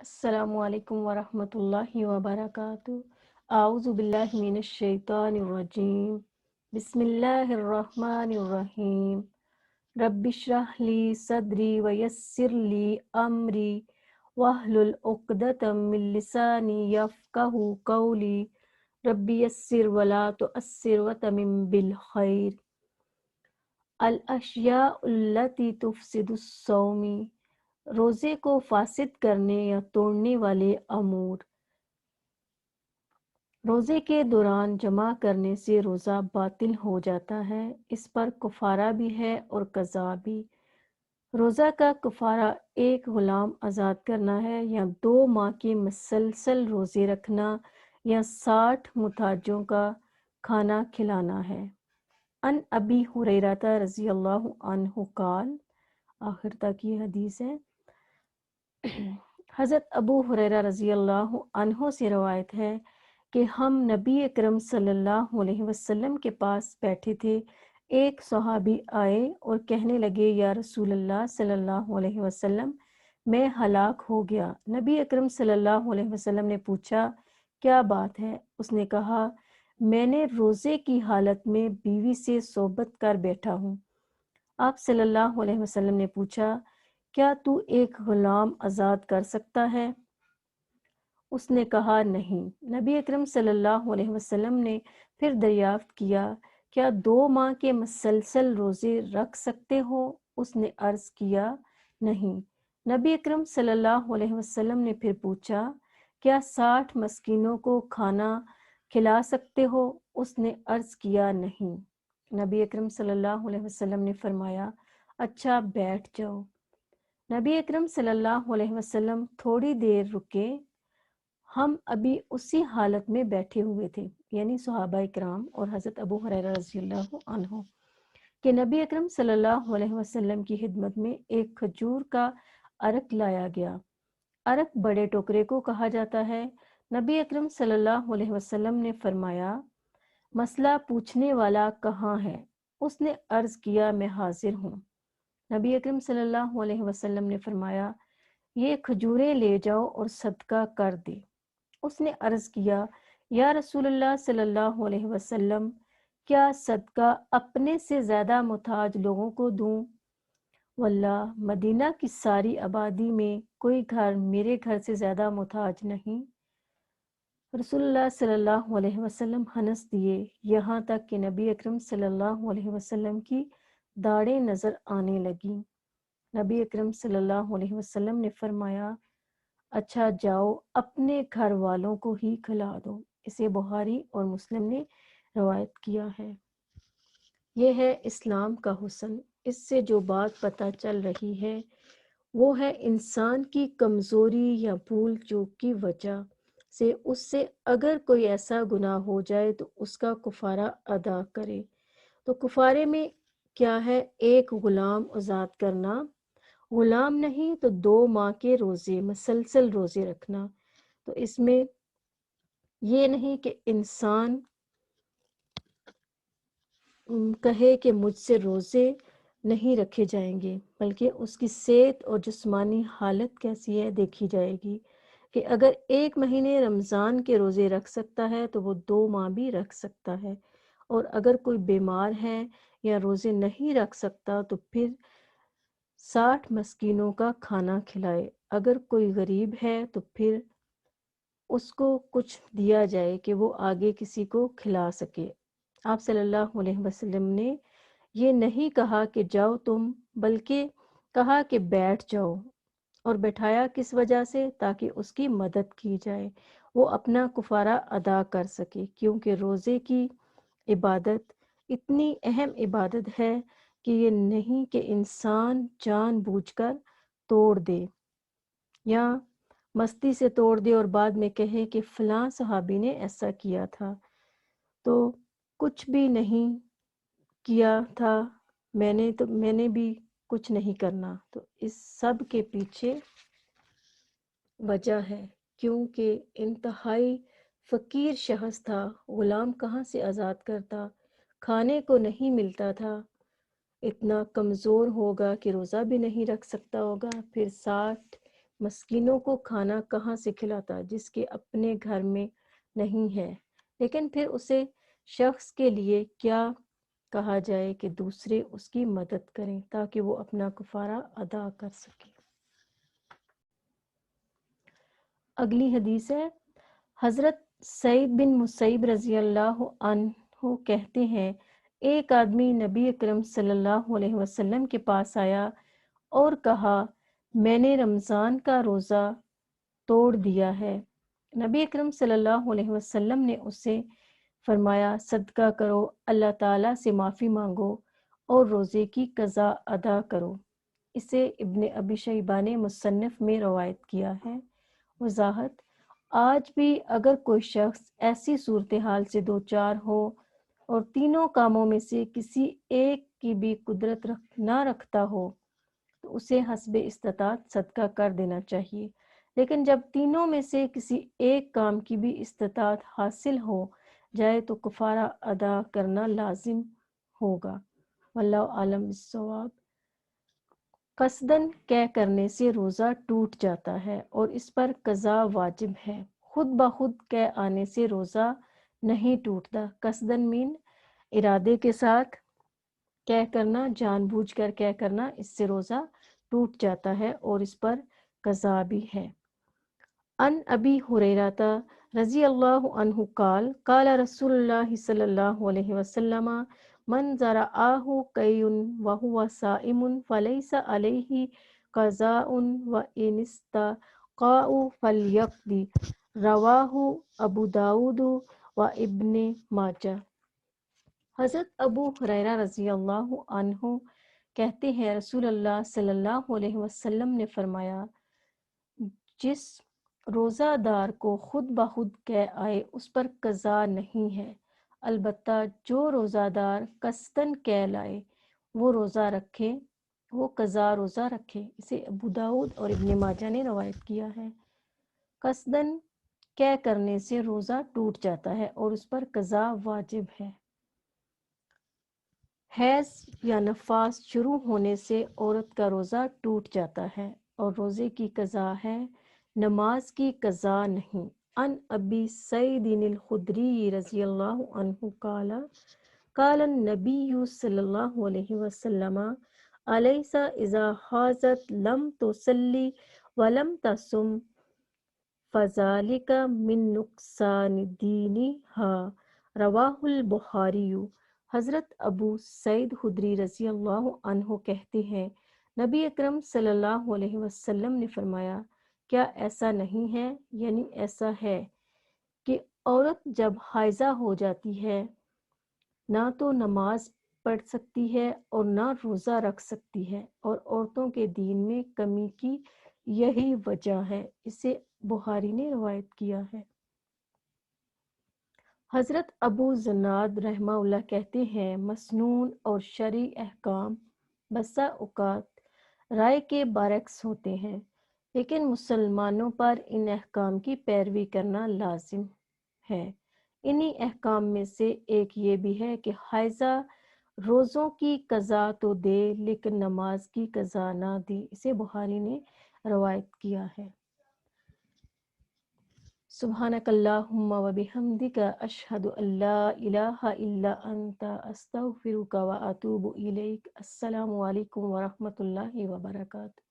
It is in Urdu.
السلام علیکم ورحمۃ اللہ وبرکاتہ۔ اعوذ باللہ من الشیطان الرجیم، بسم اللہ الرحمن الرحیم۔ رب اشرح لی صدری ویسر لی امری واحلل عقدۃ من لسانی یفقہوا قولی، رب یسر ولا تعسر وتمم بالخیر۔ الاشیاء التی تفسد الصوم، روزے کو فاسد کرنے یا توڑنے والے امور۔ روزے کے دوران جمع کرنے سے روزہ باطل ہو جاتا ہے، اس پر کفارہ بھی ہے اور قضا بھی۔ روزہ کا کفارہ ایک غلام آزاد کرنا ہے یا 2 ماہ کے مسلسل روزے رکھنا یا 60 محتاجوں کا کھانا کھلانا ہے۔ ان ابی ہریرہ رضی اللہ عنہ قال، آخر تک یہ حدیث ہے۔ حضرت ابو ہریرہ رضی اللہ عنہ سے روایت ہے کہ ہم نبی اکرم صلی اللہ علیہ وسلم کے پاس بیٹھے تھے۔ ایک صحابی آئے اور کہنے لگے، یا رسول اللہ صلی اللہ علیہ وسلم، میں ہلاک ہو گیا۔ نبی اکرم صلی اللہ علیہ وسلم نے پوچھا، کیا بات ہے؟ اس نے کہا، میں نے روزے کی حالت میں بیوی سے صحبت کر بیٹھا ہوں۔ آپ صلی اللہ علیہ وسلم نے پوچھا، کیا تو ایک غلام آزاد کر سکتا ہے؟ اس نے کہا، نہیں۔ نبی اکرم صلی اللہ علیہ وسلم نے پھر دریافت کیا، کیا 2 ماہ کے مسلسل روزے رکھ سکتے ہو؟ اس نے عرض کیا، نہیں۔ نبی اکرم صلی اللہ علیہ وسلم نے پھر پوچھا، کیا 60 مسکینوں کو کھانا کھلا سکتے ہو؟ اس نے عرض کیا، نہیں۔ نبی اکرم صلی اللہ علیہ وسلم نے فرمایا، اچھا بیٹھ جاؤ۔ نبی اکرم صلی اللہ علیہ وسلم تھوڑی دیر رکے۔ ہم ابھی اسی حالت میں بیٹھے ہوئے تھے، یعنی صحابہ کرام اور حضرت ابو ہریرہ رضی اللہ عنہ، کہ نبی اکرم صلی اللہ علیہ وسلم کی خدمت میں ایک کھجور کا عرق لایا گیا۔ عرق بڑے ٹوکرے کو کہا جاتا ہے۔ نبی اکرم صلی اللہ علیہ وسلم نے فرمایا، مسئلہ پوچھنے والا کہاں ہے؟ اس نے عرض کیا، میں حاضر ہوں۔ نبی اکرم صلی اللہ علیہ وسلم نے فرمایا، یہ کھجوریں لے جاؤ اور صدقہ کر دے۔ اس نے عرض کیا، یا رسول اللہ صلی اللہ علیہ وسلم، کیا صدقہ اپنے سے زیادہ محتاج لوگوں کو دوں؟ واللہ مدینہ کی ساری آبادی میں کوئی گھر میرے گھر سے زیادہ محتاج نہیں۔ رسول اللہ صلی اللہ علیہ وسلم ہنس دیے، یہاں تک کہ نبی اکرم صلی اللہ علیہ وسلم کی داڑھیں نظر آنے لگیں۔ نبی اکرم صلی اللہ علیہ وسلم نے فرمایا، اچھا جاؤ اپنے گھر والوں کو ہی کھلا دو۔ اسے بخاری اور مسلم نے روایت کیا ہے۔ یہ ہے اسلام کا حسن۔ اس سے جو بات پتہ چل رہی ہے وہ ہے انسان کی کمزوری یا بھول چوک کی وجہ سے اس سے اگر کوئی ایسا گناہ ہو جائے تو اس کا کفارہ ادا کرے۔ تو کفارے میں کیا ہے؟ ایک غلام آزاد کرنا، غلام نہیں تو 2 ماہ کے روزے، مسلسل روزے رکھنا۔ تو اس میں یہ نہیں کہ انسان کہے کہ مجھ سے روزے نہیں رکھے جائیں گے، بلکہ اس کی صحت اور جسمانی حالت کیسی ہے دیکھی جائے گی، کہ اگر 1 مہینے رمضان کے روزے رکھ سکتا ہے تو وہ 2 ماہ بھی رکھ سکتا ہے، اور اگر کوئی بیمار ہے یا روزے نہیں رکھ سکتا تو پھر 60 مسکینوں کا کھانا کھلائے۔ اگر کوئی غریب ہے تو پھر اس کو کچھ دیا جائے کہ وہ آگے کسی کو کھلا سکے۔ آپ صلی اللہ علیہ وسلم نے یہ نہیں کہا کہ جاؤ تم، بلکہ کہا کہ بیٹھ جاؤ، اور بٹھایا کس وجہ سے؟ تاکہ اس کی مدد کی جائے، وہ اپنا کفارہ ادا کر سکے، کیونکہ روزے کی عبادت اتنی اہم عبادت ہے کہ یہ نہیں کہ انسان جان بوجھ کر توڑ دے یا مستی سے توڑ دے اور بعد میں کہے کہ فلاں صحابی نے ایسا کیا تھا تو کچھ بھی نہیں کیا تھا، میں نے بھی کچھ نہیں کرنا۔ تو اس سب کے پیچھے وجہ ہے، کیونکہ انتہائی فقیر شخص تھا، غلام کہاں سے آزاد کرتا، کھانے کو نہیں ملتا تھا، اتنا کمزور ہوگا کہ روزہ بھی نہیں رکھ سکتا ہوگا، پھر 60 مسکینوں کو کھانا کہاں سے کھلاتا جس کے اپنے گھر میں نہیں ہے، لیکن پھر اسے شخص کے لیے کیا کہا جائے کہ دوسرے اس کی مدد کریں تاکہ وہ اپنا کفارہ ادا کر سکے۔ اگلی حدیث ہے، حضرت سعید بن مسیب رضی اللہ عنہ کہتے ہیں، ایک آدمی نبی اکرم صلی اللہ علیہ وسلم کے پاس آیا اور کہا، میں نے رمضان کا روزہ توڑ دیا ہے۔ نبی اکرم صلی اللہ علیہ وسلم نے اسے فرمایا، صدقہ کرو، اللہ تعالیٰ سے معافی مانگو اور روزے کی قضا ادا کرو۔ اسے ابن ابی شیبہ نے مصنف میں روایت کیا ہے۔ وضاحت، آج بھی اگر کوئی شخص ایسی صورتحال سے دوچار ہو اور تینوں کاموں میں سے کسی ایک کی بھی قدرت نہ رکھتا ہو تو اسے حسب استطاعت صدقہ کر دینا چاہیے، لیکن جب تینوں میں سے کسی ایک کام کی بھی استطاعت حاصل ہو جائے تو کفارہ ادا کرنا لازم ہوگا۔ واللہ عالم بالصواب۔ قصداً قے کرنے سے روزہ ٹوٹ جاتا ہے اور اس پر قضا واجب ہے۔ خود بخود قے آنے سے روزہ نہیں ٹوٹتا۔ قصداً مین ارادے کے ساتھ قے کرنا، جان بوجھ کر قے کرنا، اس سے روزہ ٹوٹ جاتا ہے اور اس پر قضا بھی ہے۔ ان ابی ہریرہ رضی اللہ عنہ قال قال رسول اللہ صلی اللہ علیہ وسلم من زرعہ قی وہو صائم فلیس علیہ قضاء وان استقاء فلیقضی، رواہ ابو داود و ابن ماجہ۔ حضرت ابو ہریرہ رضی اللہ عنہ کہتے ہیں، رسول اللہ صلی اللہ علیہ وسلم نے فرمایا، جس روزہ دار کو خود بخود قے آئے اس پر قضا نہیں ہے، البتہ جو روزہ دار قصداً قے لائے وہ روزہ رکھے، وہ قضا روزہ رکھے۔ اسے ابو داؤد اور ابن ماجہ نے روایت کیا ہے۔ قصداً قے کرنے سے روزہ ٹوٹ جاتا ہے اور اس پر قضا واجب ہے۔ حیض یا نفاس شروع ہونے سے عورت کا روزہ ٹوٹ جاتا ہے اور روزے کی قضا ہے، نماز کی قضا نہیں۔ ان ابی سعید الخدری رضی اللہ عنہ قال قال النبی صلی اللہ علیہ وسلم الیس اذا حاضت لم تصلی ولم تصم فذلک من نقصان دینها، رواہ البخاری۔ حضرت ابو سعید خدری رضی اللہ عنہ کہتے ہیں، نبی اکرم صلی اللہ علیہ وسلم نے فرمایا، کیا ایسا نہیں ہے، یعنی ایسا ہے کہ عورت جب حائضہ ہو جاتی ہے نہ تو نماز پڑھ سکتی ہے اور نہ روزہ رکھ سکتی ہے، اور عورتوں کے دین میں کمی کی یہی وجہ ہے۔ اسے بخاری نے روایت کیا ہے۔ حضرت ابو زناد رحمہ اللہ کہتے ہیں، مسنون اور شرعی احکام بسا اوقات رائے کے برعکس ہوتے ہیں، لیکن مسلمانوں پر ان احکام کی پیروی کرنا لازم ہے۔ انہی احکام میں سے ایک یہ بھی ہے کہ حائضہ روزوں کی قضا تو دے لیکن نماز کی قضا نہ دے۔ اسے بخاری نے روایت کیا ہے۔ سبحانک اللہم و بحمدک، اشہد ان لا الہ الا انت، استغفرک و اتوب الیک۔ السلام علیکم ورحمۃ اللہ وبرکاتہ۔